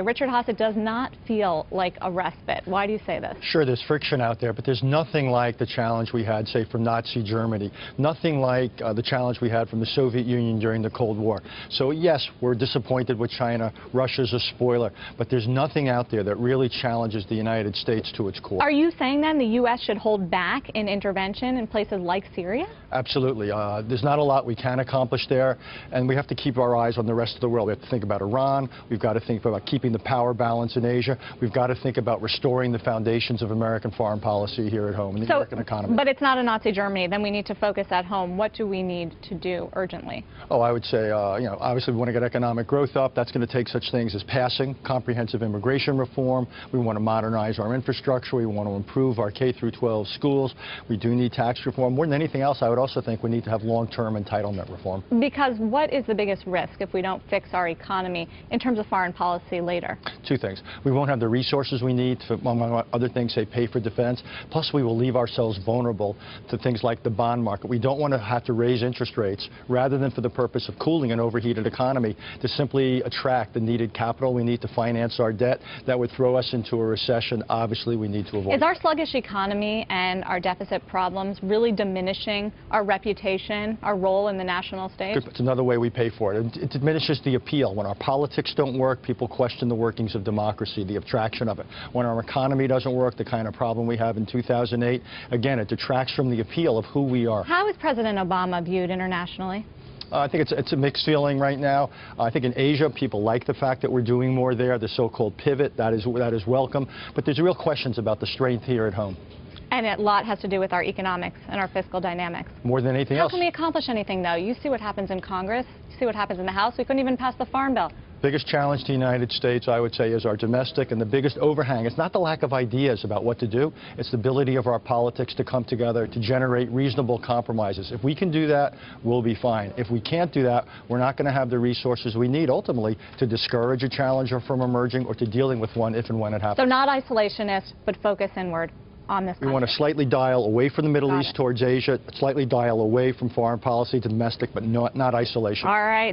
Richard Haass, it does not feel like a respite. Why do you say this? Sure, there's friction out there, but there's nothing like the challenge we had, say, from Nazi Germany. Nothing like the challenge we had from the Soviet Union during the Cold War. So, yes, we're disappointed with China. Russia's a spoiler. But there's nothing out there that really challenges the United States to its core. Are you saying, then, the U.S. should hold back in intervention in places like Syria? Absolutely. There's not a lot we can accomplish there, and we have to keep our eyes on the rest of the world. We have to think about Iran. We've got to think about keeping the power balance in Asia. We've got to think about restoring the foundations of American foreign policy here at home in the American economy. But it's not a Nazi Germany. Then we need to focus at home. What do we need to do urgently? Oh, I would say, obviously we want to get economic growth up. That's going to take such things as passing comprehensive immigration reform. We want to modernize our infrastructure. We want to improve our K-12 schools. We do need tax reform. More than anything else, I would also think we need to have long-term entitlement reform. Because what is the biggest risk if we don't fix our economy in terms of foreign policy later? Two things. We won't have the resources we need to, among other things, say, pay for defense. Plus, we will leave ourselves vulnerable to things like the bond market. We don't want to have to raise interest rates rather than for the purpose of cooling an overheated economy to simply attract the needed capital we need to finance our debt. That would throw us into a recession. Obviously, we need to avoid. Is our sluggish economy and our deficit problems really diminishing our reputation, our role in the national stage? It's another way we pay for it. It diminishes the appeal. When our politics don't work, people question the workings of democracy, the abstraction of it. When our economy doesn't work, the kind of problem we have in 2008, again, it detracts from the appeal of who we are. How is President Obama viewed internationally? I think it's a mixed feeling right now. I think in Asia, people like the fact that we're doing more there, the so-called pivot. That is welcome. But there's real questions about the strength here at home. And a lot has to do with our economics and our fiscal dynamics. More than anything else. How can we accomplish anything, though? You see what happens in Congress. You see what happens in the House. We couldn't even pass the Farm Bill. Biggest challenge to the United States, I would say, is our domestic, and the biggest overhang. It's not the lack of ideas about what to do. It's the ability of our politics to come together, to generate reasonable compromises. If we can do that, we'll be fine. If we can't do that, we're not going to have the resources we need, ultimately, to discourage a challenger from emerging or to dealing with one if and when it happens. So not isolationist, but focus inward on this country. We want to slightly dial away from the Middle East towards Asia, slightly dial away from foreign policy to domestic, but not isolation. All right.